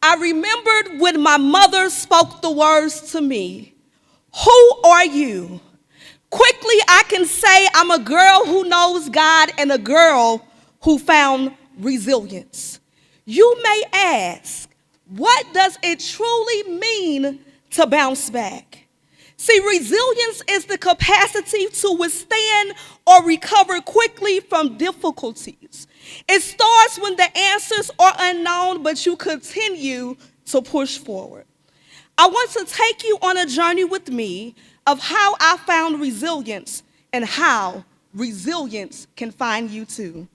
I remembered when my mother spoke the words to me, "Who are you?" Quickly, I can say I'm a girl who knows God and a girl who found resilience. You may ask, what does it truly mean to bounce back? See, resilience is the capacity to withstand or recover quickly from difficulties. It starts when the answers are unknown, but you continue to push forward. I want to take you on a journey with me of how I found resilience and how resilience can find you too.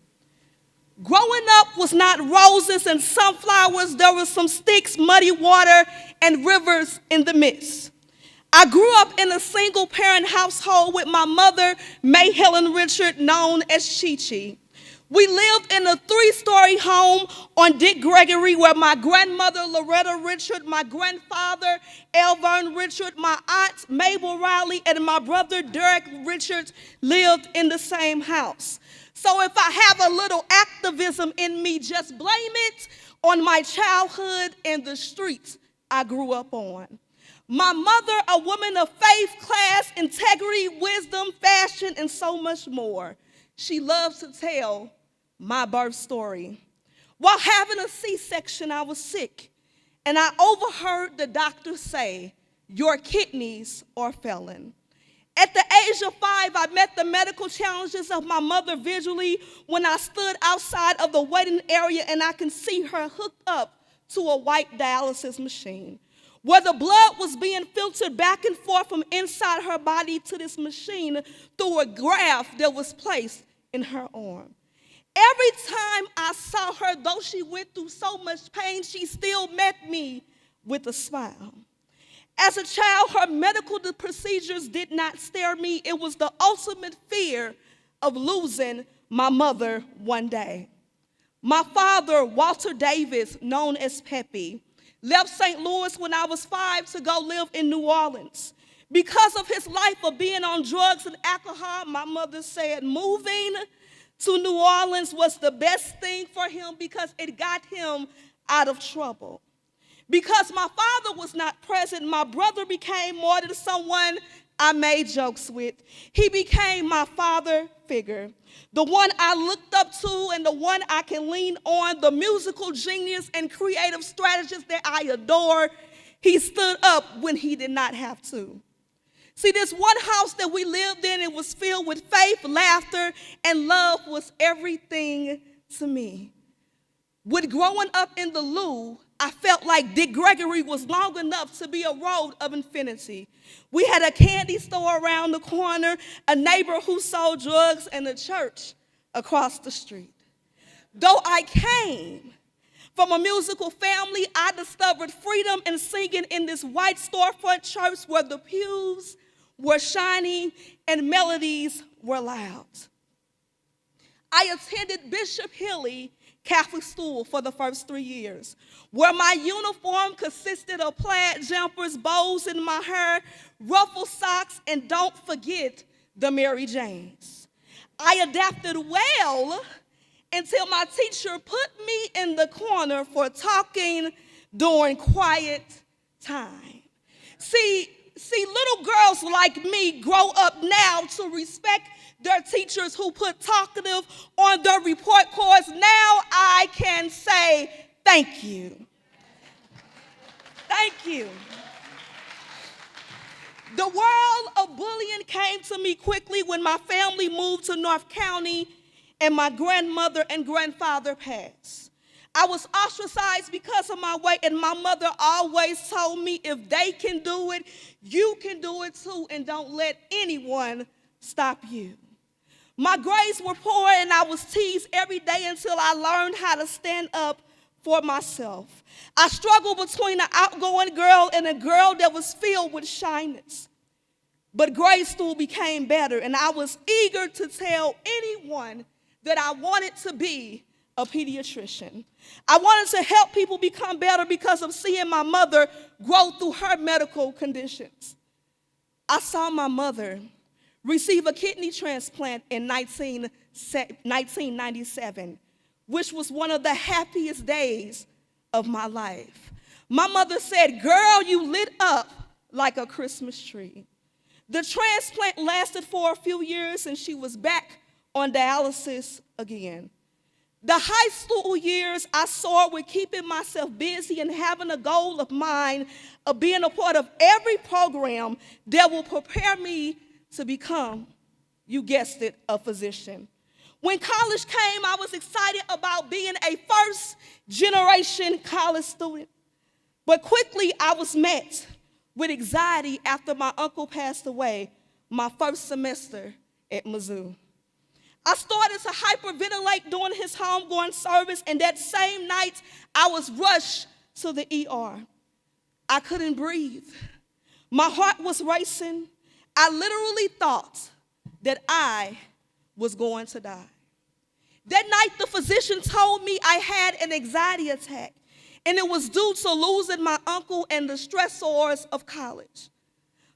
Growing up was not roses and sunflowers. There was some sticks, muddy water, and rivers in the midst. I grew up in a single-parent household with my mother, May Helen Richard, known as Chi Chi. We lived in a 3-story home on Dick Gregory where my grandmother, Loretta Richard, my grandfather, Elvern Richard, my aunt, Mabel Riley, and my brother, Derek Richards, lived in the same house. So if I have a little activism in me, just blame it on my childhood and the streets I grew up on. My mother, a woman of faith, class, integrity, wisdom, fashion, and so much more. She loves to tell my birth story. While having a C-section, I was sick, and I overheard the doctor say, "Your kidneys are failing." At the age of 5, I met the medical challenges of my mother visually when I stood outside of the waiting area and I can see her hooked up to a white dialysis machine, where the blood was being filtered back and forth from inside her body to this machine through a graft that was placed in her arm. Every time I saw her, though she went through so much pain, she still met me with a smile. As a child, her medical procedures did not scare me. It was the ultimate fear of losing my mother one day. My father, Walter Davis, known as Pepe, left St. Louis when I was 5 to go live in New Orleans. Because of his life of being on drugs and alcohol, my mother said moving to New Orleans was the best thing for him because it got him out of trouble. Because my father was not present, my brother became more than someone I made jokes with. He became my father figure, the one I looked up to and the one I can lean on, the musical genius and creative strategist that I adore. He stood up when he did not have to. See, this one house that we lived in, it was filled with faith, laughter, and love was everything to me. With growing up in the Lou, I felt like Dick Gregory was long enough to be a road of infinity. We had a candy store around the corner, a neighbor who sold drugs, and a church across the street. Though I came from a musical family, I discovered freedom in singing in this white storefront church where the pews were shiny and melodies were loud. I attended Bishop Hilly Catholic school for the first 3 years, where my uniform consisted of plaid jumpers, bows in my hair, ruffled socks, and don't forget the Mary Janes. I adapted well until my teacher put me in the corner for talking during quiet time. See, little girls like me grow up now to respect their teachers who put talkative on their report cards. Now I can say thank you. Thank you. The world of bullying came to me quickly when my family moved to North County and my grandmother and grandfather passed. I was ostracized because of my weight, and my mother always told me, if they can do it, you can do it too, and don't let anyone stop you. My grades were poor, and I was teased every day until I learned how to stand up for myself. I struggled between an outgoing girl and a girl that was filled with shyness. But grade school became better, and I was eager to tell anyone that I wanted to be a pediatrician. I wanted to help people become better because of seeing my mother grow through her medical conditions. I saw my mother receive a kidney transplant in 1997, which was one of the happiest days of my life. My mother said, "Girl, you lit up like a Christmas tree." The transplant lasted for a few years, and she was back on dialysis again. The high school years I saw with keeping myself busy and having a goal of mine of being a part of every program that will prepare me to become, you guessed it, a physician. When college came, I was excited about being a first-generation college student. But quickly, I was met with anxiety after my uncle passed away my first semester at Mizzou. I started to hyperventilate during his homegoing service, and that same night, I was rushed to the ER. I couldn't breathe. My heart was racing. I literally thought that I was going to die. That night, the physician told me I had an anxiety attack, and it was due to losing my uncle and the stressors of college.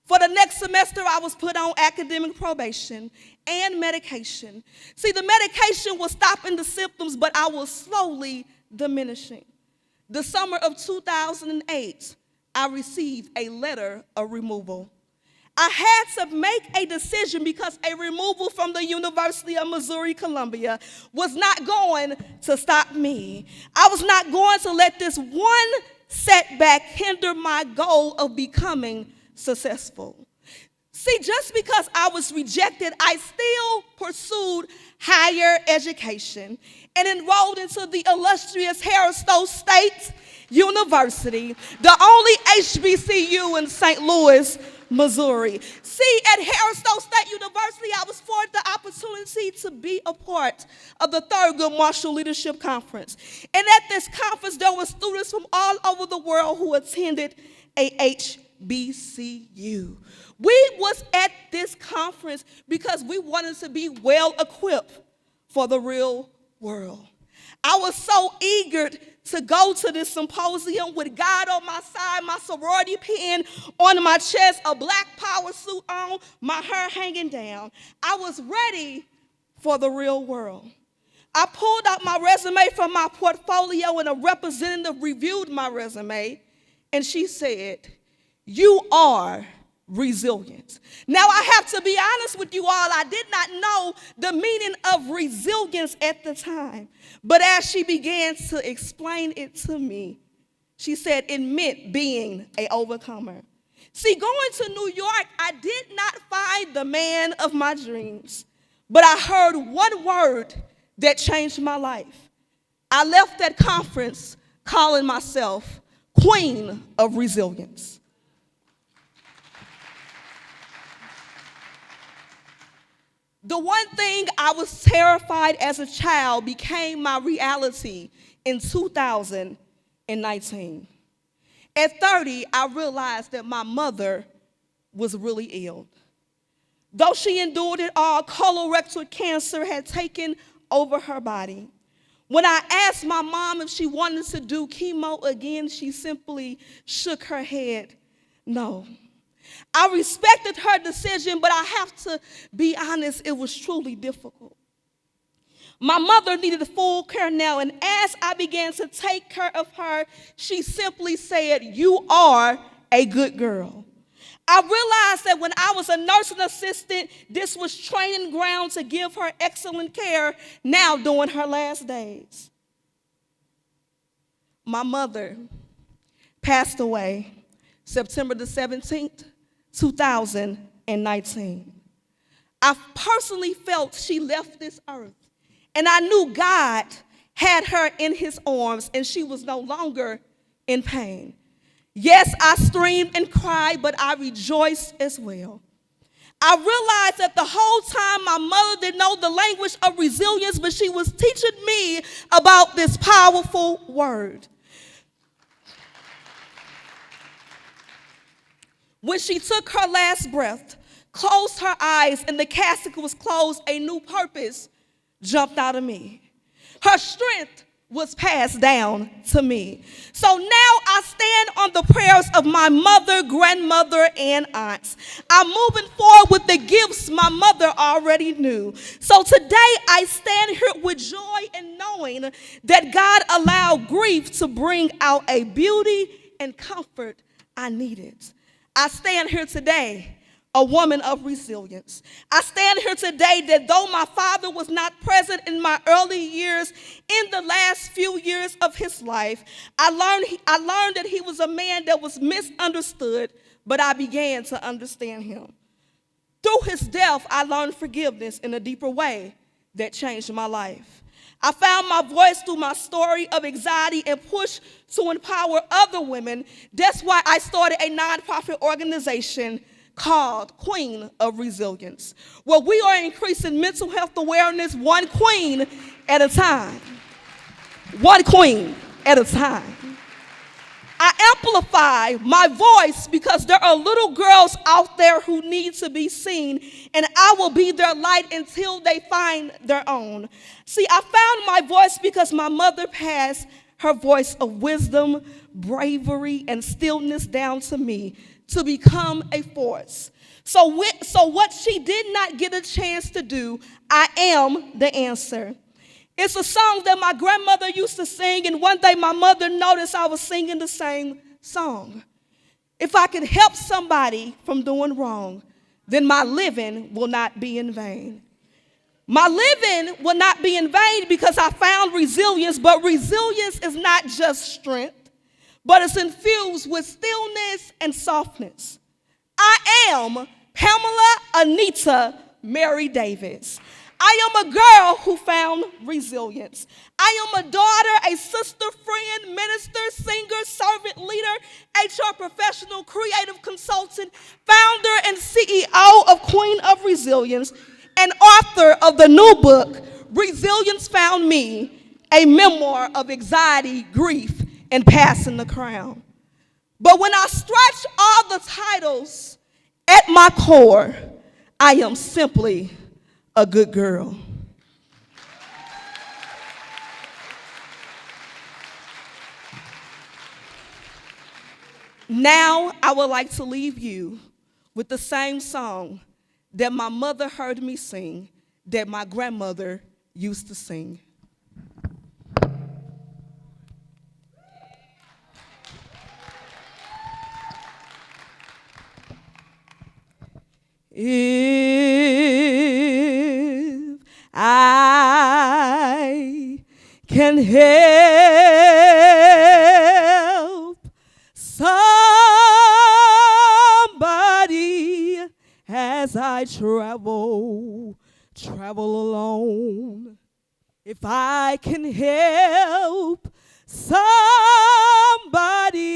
For the next semester, I was put on academic probation and medication. See, the medication was stopping the symptoms, but I was slowly diminishing. The summer of 2008, I received a letter of removal. I had to make a decision because a removal from the University of Missouri-Columbia was not going to stop me. I was not going to let this one setback hinder my goal of becoming successful. See, just because I was rejected, I still pursued higher education and enrolled into the illustrious Harris-Stowe State University, the only HBCU in St. Louis, Missouri. See, at Harris-Stowe State University, I was afforded the opportunity to be a part of the Thurgood Marshall Leadership Conference. And at this conference, there were students from all over the world who attended a HBCU. We was at this conference because we wanted to be well equipped for the real world. I was so eager to go to this symposium with God on my side, my sorority pin on my chest, a black power suit on, my hair hanging down. I was ready for the real world. I pulled out my resume from my portfolio, and a representative reviewed my resume, and she said, "You are resilient." Now, I have to be honest with you all, I did not know the meaning of resilience at the time. But as she began to explain it to me, she said it meant being an overcomer. See, going to New York, I did not find the man of my dreams, but I heard one word that changed my life. I left that conference calling myself Queen of Resilience. The one thing I was terrified as a child became my reality in 2019. At 30, I realized that my mother was really ill. Though she endured it all, colorectal cancer had taken over her body. When I asked my mom if she wanted to do chemo again, she simply shook her head, no. I respected her decision, but I have to be honest, it was truly difficult. My mother needed full care now, and as I began to take care of her, she simply said, "You are a good girl." I realized that when I was a nursing assistant, this was training ground to give her excellent care now during her last days. My mother passed away September the 17th, 2019. I personally felt she left this earth, and I knew God had her in his arms, and she was no longer in pain. Yes, I screamed and cried, but I rejoiced as well. I realized that the whole time my mother didn't know the language of resilience, but she was teaching me about this powerful word. When she took her last breath, closed her eyes, and the casket was closed, a new purpose jumped out of me. Her strength was passed down to me. So now I stand on the prayers of my mother, grandmother, and aunts. I'm moving forward with the gifts my mother already knew. So today I stand here with joy and knowing that God allowed grief to bring out a beauty and comfort I needed. I stand here today, a woman of resilience. I stand here today that though my father was not present in my early years, in the last few years of his life, I learned that he was a man that was misunderstood, but I began to understand him. Through his death, I learned forgiveness in a deeper way that changed my life. I found my voice through my story of anxiety and push to empower other women. That's why I started a nonprofit organization called Queen of Resilience, where we are increasing mental health awareness one queen at a time. One queen at a time. I amplify my voice because there are little girls out there who need to be seen, and I will be their light until they find their own. See, I found my voice because my mother passed her voice of wisdom, bravery, and stillness down to me to become a force. So what she did not get a chance to do, I am the answer. It's a song that my grandmother used to sing, and one day my mother noticed I was singing the same song. If I could help somebody from doing wrong, then my living will not be in vain. My living will not be in vain because I found resilience, but resilience is not just strength, but it's infused with stillness and softness. I am Pamela Anita Mary Davis. I am a girl who found resilience. I am a daughter, a sister, friend, minister, singer, servant leader, HR professional, creative consultant, founder and CEO of Queen of Resilience, and author of the new book, Resilience Found Me, a memoir of anxiety, grief, and passing the crown. But when I stretch all the titles, at my core, I am simply a good girl. Now I would like to leave you with the same song that my mother heard me sing, that my grandmother used to sing. If I can help somebody as I travel alone, if I can help somebody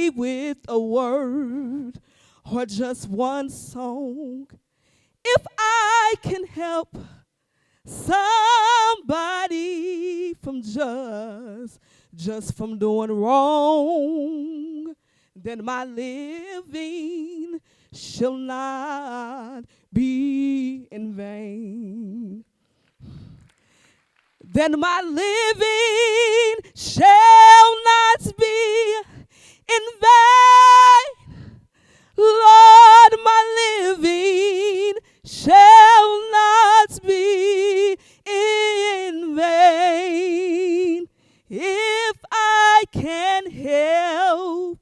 with a word or just one song, if I can help somebody from just from doing wrong, then my living shall not be in vain. Then my living shall not be in vain. Lord, my living shall not be in vain. If I can help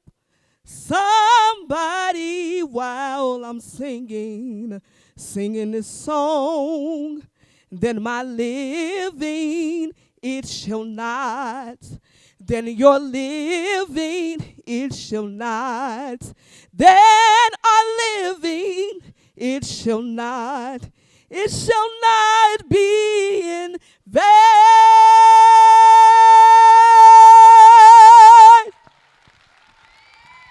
somebody while I'm singing this song, then my living, it shall not. Then your living, it shall not. Then our living, it shall not be in vain.